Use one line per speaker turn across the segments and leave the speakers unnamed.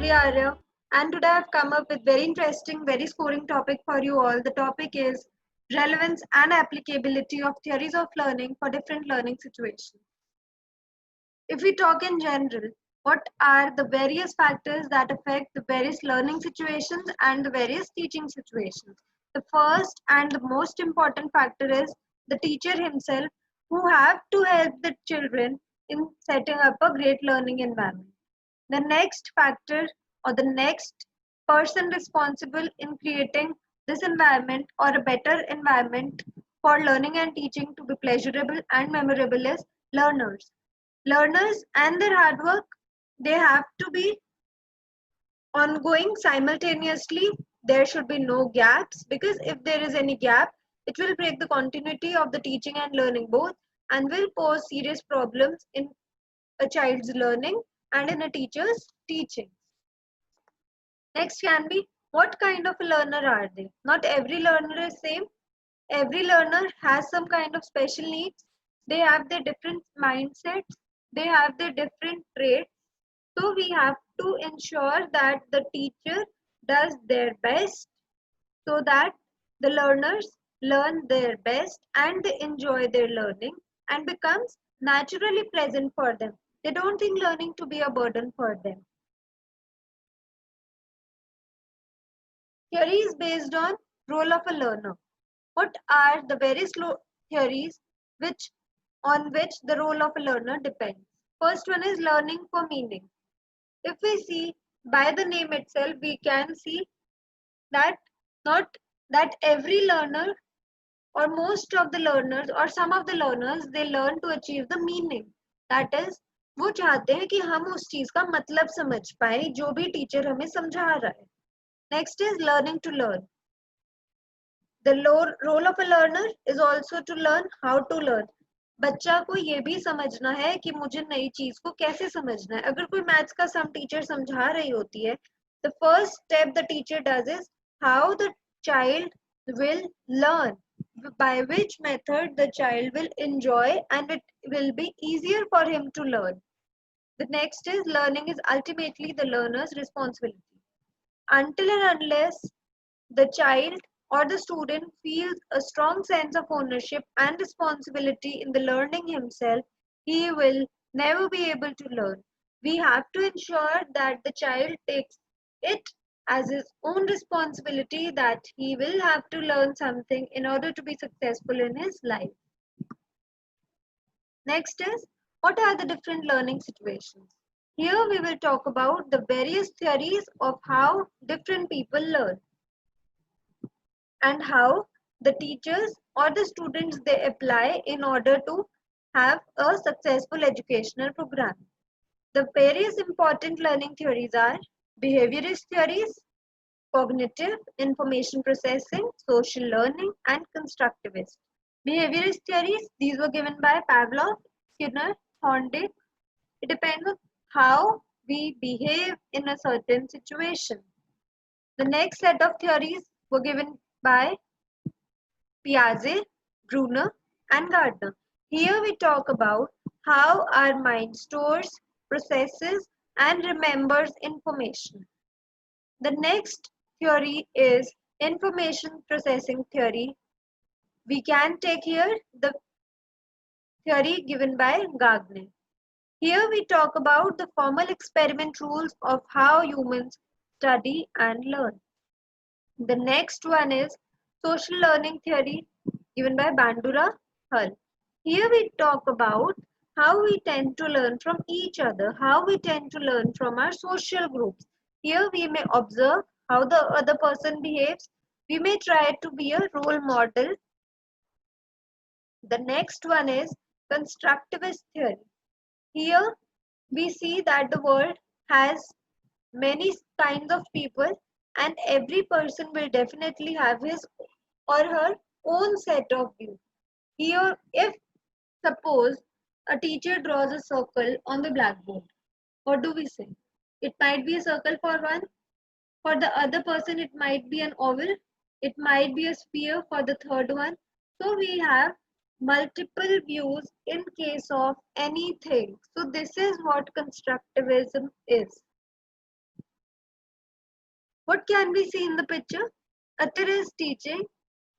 Purvi Arya, and today I've come up with very interesting, very scoring topic for you all. The topic is relevance and applicability of theories of learning for different learning situations. If we talk in general, what are the various factors that affect the various learning situations and the various teaching situations? The first and the most important factor is the teacher himself, who have to help the children in setting up a great learning environment. The next factor or the next person responsible in creating this environment or a better environment for learning and teaching to be pleasurable and memorable is learners. Learners and their hard work, they have to be ongoing simultaneously. There should be no gaps, because if there is any gap, it will break the continuity of the teaching and learning both, and will pose serious problems in a child's learning and in a teacher's teaching. Next can be, what kind of a learner are they? Not every learner is same. Every learner has some kind of special needs. They have their different mindsets. They have their different traits. So we have to ensure that the teacher does their best so that the learners learn their best and they enjoy their learning and becomes naturally present for them. They don't think learning to be a burden for them. Theory is based on role of a learner. What are the various theories which on which the role of a learner depends? First one is learning for meaning. If we see by the name itself, we can see that not that every learner or most of the learners or some of the learners, they learn to achieve the meaning. That is, वो चाहते हैं कि हम उस चीज का मतलब समझ पाए जो भी टीचर हमें समझा रहा है. Next is learning to learn. The role of a learner is also to learn how to learn. बच्चा को ये भी समझना है कि मुझे नई चीज को कैसे समझना है. अगर कोई मैथ्स का सम टीचर समझा रही होती है, the first step the teacher does is how the child will learn, by which method the child will enjoy and it will be easier for him to learn. The next is learning is ultimately the learner's responsibility. Until and unless the child or the student feels a strong sense of ownership and responsibility in the learning himself, he will never be able to learn. We have to ensure that the child takes it as his own responsibility that he will have to learn something in order to be successful in his life. Next is, what are the different learning situations? Here we will talk about the various theories of how different people learn and how the teachers or the students they apply in order to have a successful educational program. The various important learning theories are behaviorist theories, cognitive, information processing, social learning, and constructivist. Behaviorist theories, these were given by Pavlov, Skinner, Thorndike. It depends on how we behave in a certain situation. The next set of theories were given by Piaget, Brunner, and Gardner. Here we talk about how our mind stores, processes, and remembers information. The next theory is information processing theory. We can take here the theory given by Gardner. Here we talk about the formal experiment rules of how humans study and learn. The next one is social learning theory given by Bandura Hull. Here we talk about how we tend to learn from each other, how we tend to learn from our social groups. Here we may observe how the other person behaves. We may try to be a role model. The next one is constructivist theory. Here we see that the world has many kinds of people and every person will definitely have his or her own set of views. Here, if suppose a teacher draws a circle on the blackboard, what do we say? It might be a circle for one, for the other person it might be an oval, it might be a sphere for the third one. So we have multiple views in case of anything. So this is what constructivism is. What can we see in the picture? Atir is teaching.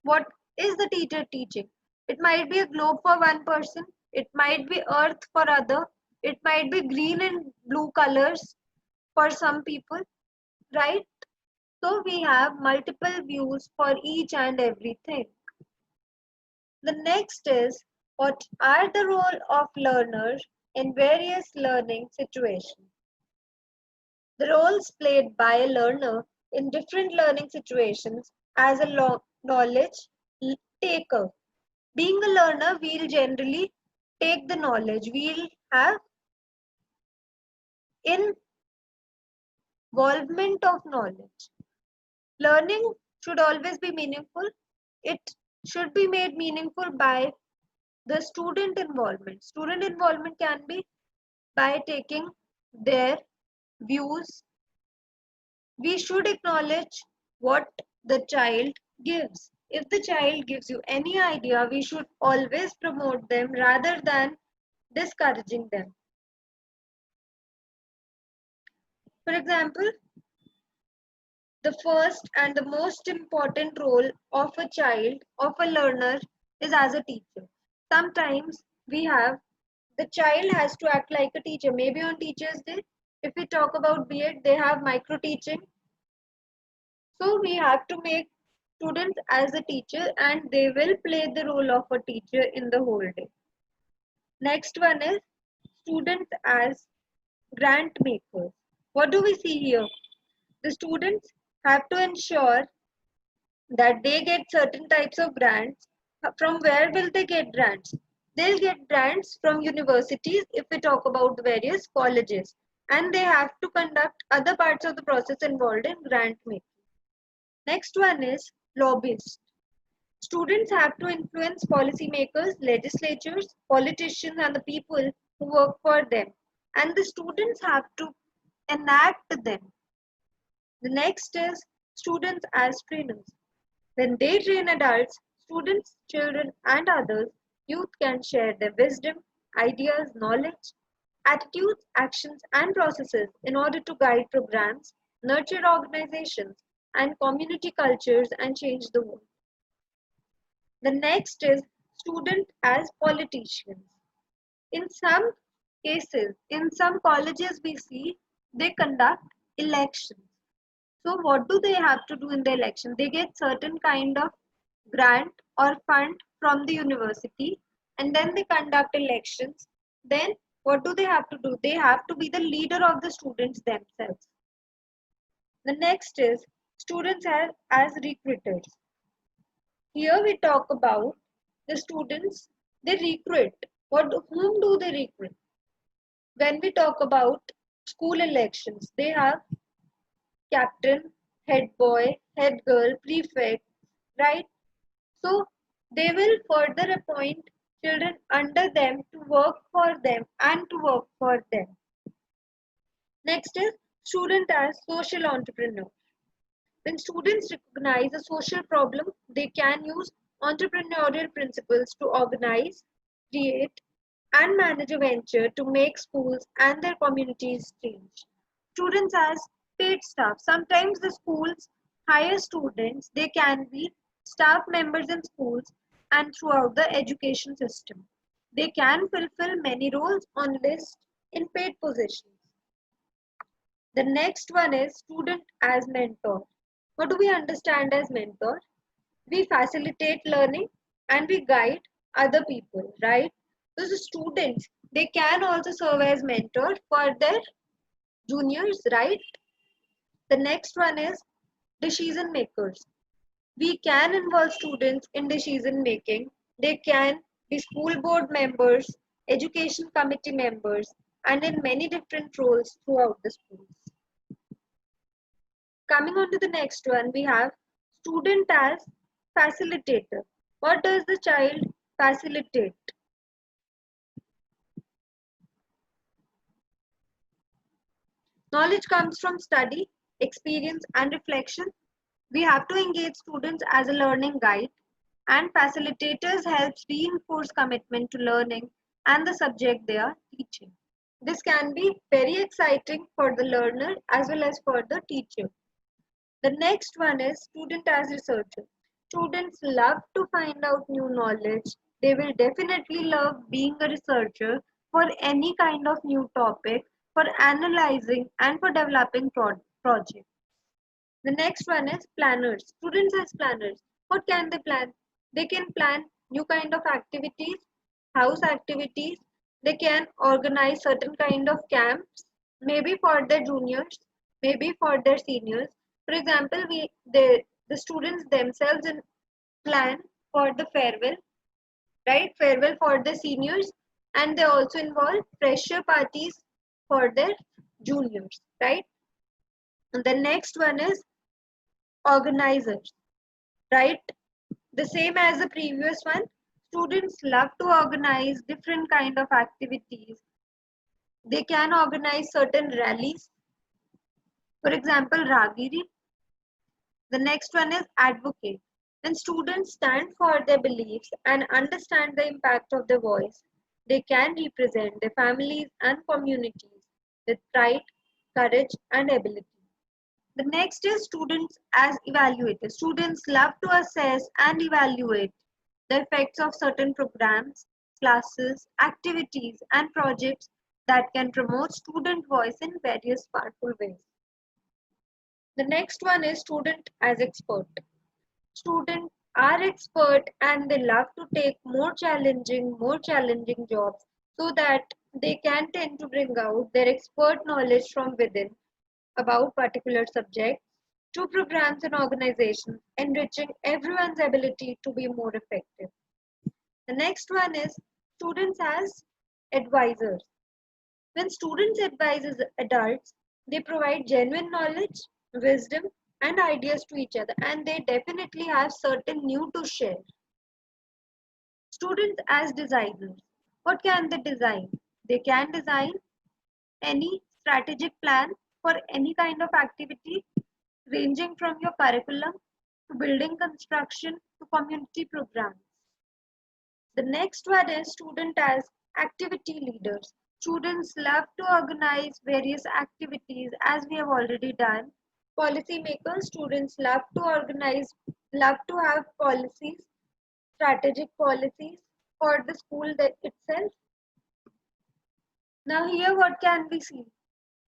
What is the teacher teaching? It might be a globe for one person. It might be earth for other. It might be green and blue colors for some people, right? So we have multiple views for each and everything. The next is, what are the role of learners in various learning situations? The roles played by a learner in different learning situations as a knowledge taker. Being a learner, we'll generally take the knowledge. We'll have involvement of knowledge. Learning should always be meaningful. It should be made meaningful by the student involvement. Student involvement can be by taking their views. We should acknowledge what the child gives. If the child gives you any idea, we should always promote them rather than discouraging them. For example, the first and the most important role of a child, of a learner, is as a teacher. Sometimes we have the child has to act like a teacher. Maybe on Teachers' Day, if we talk about B.Ed, they have micro teaching. So we have to make students as a teacher and they will play the role of a teacher in the whole day. Next one is students as grant makers. What do we see here? The students have to ensure that they get certain types of grants. From where will they get grants? They'll get grants from universities if we talk about the various colleges. And they have to conduct other parts of the process involved in grant making. Next one is lobbyists. Students have to influence policymakers, legislatures, politicians, and the people who work for them. And the students have to enact them. The next is students as trainers. When they train adults, students, children, and others, youth can share their wisdom, ideas, knowledge, attitudes, actions, and processes in order to guide programs, nurture organizations, and community cultures and change the world. The next is student as politicians. In some cases, in some colleges we see they conduct elections. So what do they have to do in the election? They get certain kind of grant or fund from the university and then they conduct elections. Then what do they have to do? They have to be the leader of the students themselves. The next is students as recruiters. Here we talk about the students, they recruit. Whom do they recruit? When we talk about school elections, they have captain, head boy, head girl, prefect, right? So they will further appoint children under them to work for them and to work for them. Next is student as social entrepreneur. When students recognize a social problem, they can use entrepreneurial principles to organize, create, and manage a venture to make schools and their communities change. Students as paid staff. Sometimes the schools hire students. They can be staff members in schools and throughout the education system. They can fulfill many roles on list in paid positions. The next one is student as mentor. What do we understand as mentor? We facilitate learning and we guide other people, right? So the students, they can also serve as mentor for their juniors, right? The next one is decision makers. We can involve students in decision making. They can be school board members, education committee members, and in many different roles throughout the schools. Coming on to the next one, we have student as facilitator. What does the child facilitate? Knowledge comes from study, experience, and reflection. We have to engage students as a learning guide, and facilitators help reinforce commitment to learning and the subject they are teaching. This can be very exciting for the learner as well as for the teacher. The next one is student as researcher. Students love to find out new knowledge. They will definitely love being a researcher for any kind of new topic, for analyzing and for developing projects. The next one is planners. Students as planners. What can they plan? They can plan new kind of activities, house activities. They can organize certain kind of camps, maybe for their juniors, maybe for their seniors. For example, the students themselves plan for the farewell, right? Farewell for the seniors, and they also involve fresher parties for their juniors, right? And the next one is organizers, right? The same as the previous one, students love to organize different kind of activities. They can organize certain rallies, for example, Ragiri. The next one is advocate. When students stand for their beliefs and understand the impact of their voice, they can represent their families and communities with pride, courage, and ability. The next is students as evaluators. Students love to assess and evaluate the effects of certain programs, classes, activities, and projects that can promote student voice in various powerful ways. The next one is student as expert. Students are expert and they love to take more challenging jobs so that they can tend to bring out their expert knowledge from within about particular subjects to programs and organizations, enriching everyone's ability to be more effective. The next one is students as advisors. When students advise as adults, they provide genuine knowledge, wisdom, and ideas to each other, and they definitely have certain new to share. Students as designers. What can they design? They can design any strategic plan for any kind of activity, ranging from your curriculum to building construction to community programs. The next one is student as activity leaders. Students love to organize various activities as we have already done. Policy makers, students love to have policies, strategic policies for the school that itself. Now here what can we see?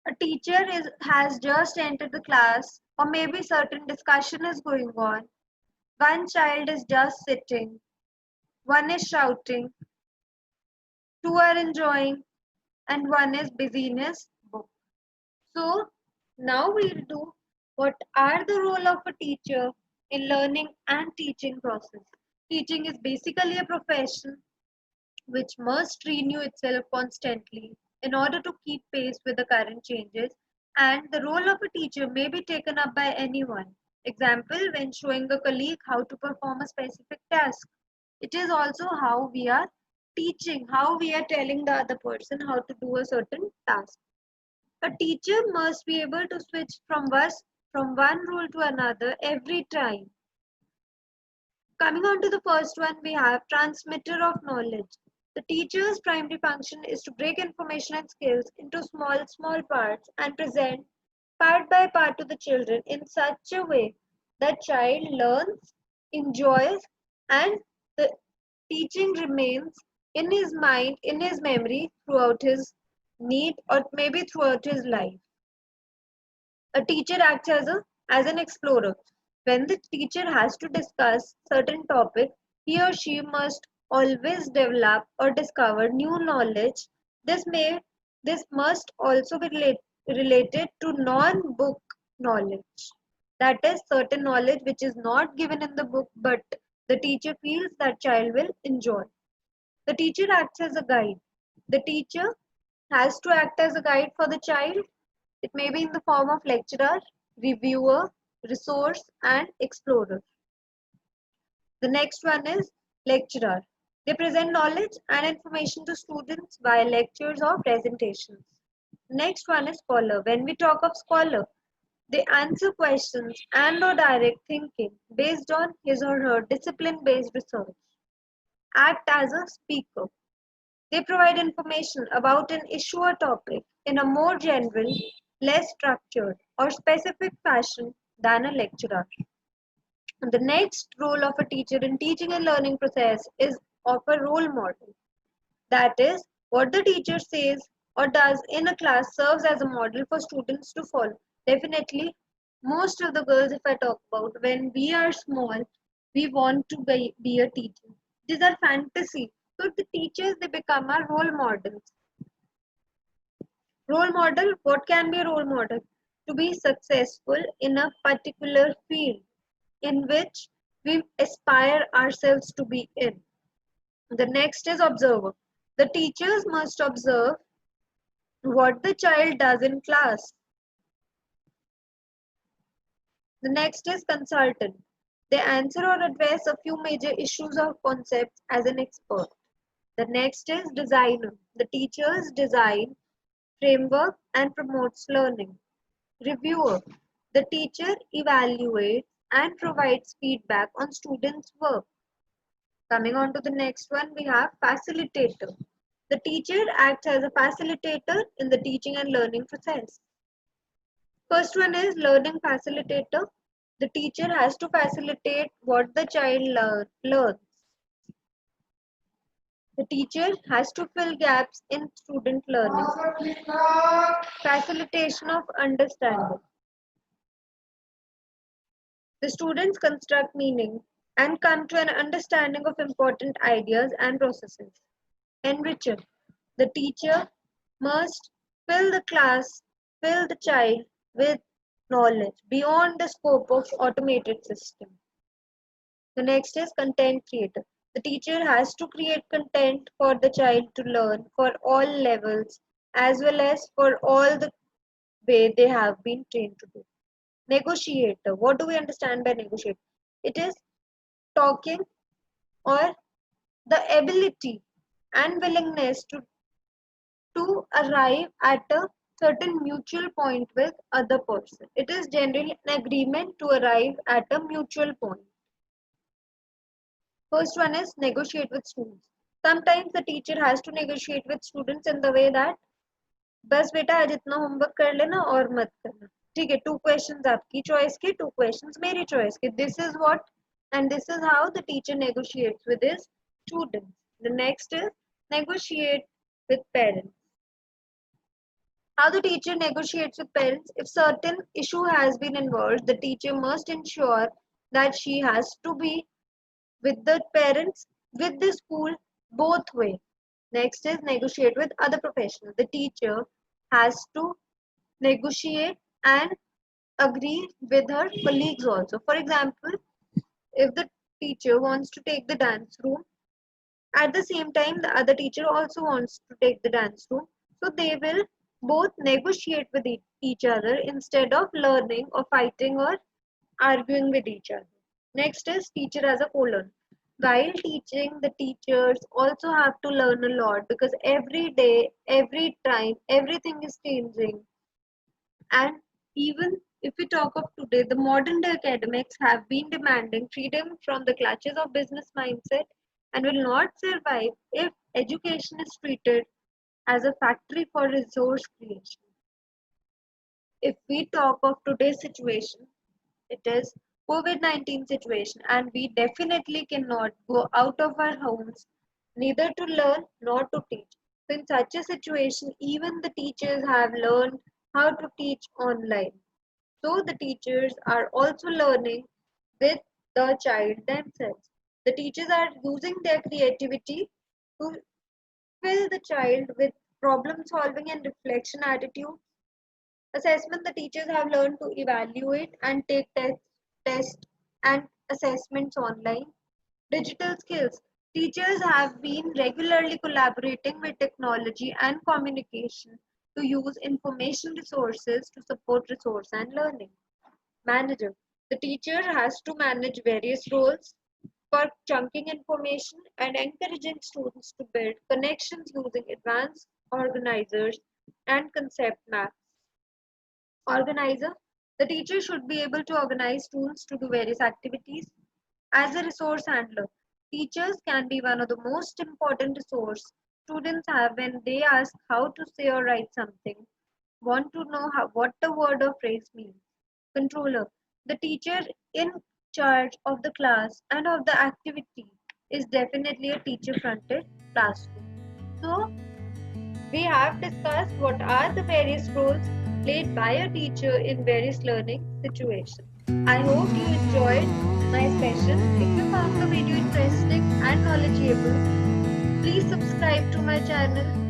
A teacher has just entered the class, or maybe certain discussion is going on. One child is just sitting, one is shouting, two are enjoying, and one is busy in his book. So now we'll do what are the role of a teacher in learning and teaching process. Teaching is basically a profession which must renew itself constantly in order to keep pace with the current changes, and the role of a teacher may be taken up by anyone. Example, when showing a colleague how to perform a specific task. It is also how we are teaching, how we are telling the other person how to do a certain task. A teacher must be able to switch from one role to another every time. Coming on to the first one, we have transmitter of knowledge. The teacher's primary function is to break information and skills into small parts and present part by part to the children in such a way that child learns, enjoys, and the teaching remains in his mind, in his memory throughout his need or maybe throughout his life. A teacher acts as an explorer. When the teacher has to discuss certain topic, he or she must always develop or discover new knowledge. This may this must also be related to non-book knowledge. That is certain knowledge which is not given in the book but the teacher feels that child will enjoy. The teacher acts as a guide. The teacher has to act as a guide for the child. It may be in the form of lecturer, reviewer, resource, and explorer. The next one is lecturer. They present knowledge and information to students via lectures or presentations. Next one is scholar. When we talk of scholar, they answer questions and or direct thinking based on his or her discipline-based research. Act as a speaker. They provide information about an issue or topic in a more general, less structured or specific fashion than a lecturer. And the next role of a teacher in teaching and learning process is of a role model. That is, what the teacher says or does in a class serves as a model for students to follow. Definitely, most of the girls, if I talk about, when we are small, we want to be a teacher. These are fantasy. So the teachers, they become our role models. Role model, what can be a role model? To be successful in a particular field in which we aspire ourselves to be in. The next is observer. The teachers must observe what the child does in class. The next is consultant. They answer or address a few major issues or concepts as an expert. The next is designer. The teachers design framework and promotes learning. Reviewer. The teacher evaluates and provides feedback on students' work. Coming on to the next one, we have facilitator. The teacher acts as a facilitator in the teaching and learning process. First one is learning facilitator. The teacher has to facilitate what the child learns. The teacher has to fill gaps in student learning. Facilitation of understanding. The students construct meaning and come to an understanding of important ideas and processes. Enricher. The teacher must fill the class, fill the child with knowledge beyond the scope of automated system. The next is content creator. The teacher has to create content for the child to learn for all levels as well as for all the way they have been trained to do. Negotiator. What do we understand by negotiate? It is talking or the ability and willingness to arrive at a certain mutual point with other person. It is generally an agreement to arrive at a mutual point. First one is negotiate with students. Sometimes the teacher has to negotiate with students in the way that बस बेटा आज इतना homework कर लेना और मत करना ठीक है 2 questions आपकी choice के 2 questions मेरी choice के this is what and this is how the teacher negotiates with his students. The next is negotiate with parents. How the teacher negotiates with parents. If certain issue has been involved, the teacher must ensure that she has to be with the parents, with the school, both way. Next is negotiate with other professionals. The teacher has to negotiate and agree with her colleagues also. For example, if the teacher wants to take the dance room, at the same time the other teacher also wants to take the dance room. So they will both negotiate with each other instead of learning or fighting or arguing with each other. Next is teacher as a co-learner. While teaching, the teachers also have to learn a lot because every day, every time, everything is changing. And even if we talk of today, the modern day academics have been demanding freedom from the clutches of business mindset and will not survive if education is treated as a factory for resource creation. If we talk of today's situation, it is COVID-19 situation and we definitely cannot go out of our homes neither to learn nor to teach. So in such a situation, even the teachers have learned how to teach online. So the teachers are also learning with the child themselves. The teachers are using their creativity to fill the child with problem solving and reflection attitude. Assessment, the teachers have learned to evaluate and take tests and assessments online. Digital skills, teachers have been regularly collaborating with technology and communication to use information resources to support resource and learning. Manager, the teacher has to manage various roles for chunking information and encouraging students to build connections using advanced organizers and concept maps. Organizer, the teacher should be able to organize students to do various activities. As a resource handler, teachers can be one of the most important resource students have when they ask how to say or write something, want to know what the word or phrase means. Controller, the teacher in charge of the class and of the activity is definitely a teacher fronted classroom. So, we have discussed what are the various roles played by a teacher in various learning situations. I hope you enjoyed my session. If you found the video interesting and knowledgeable, please subscribe to my channel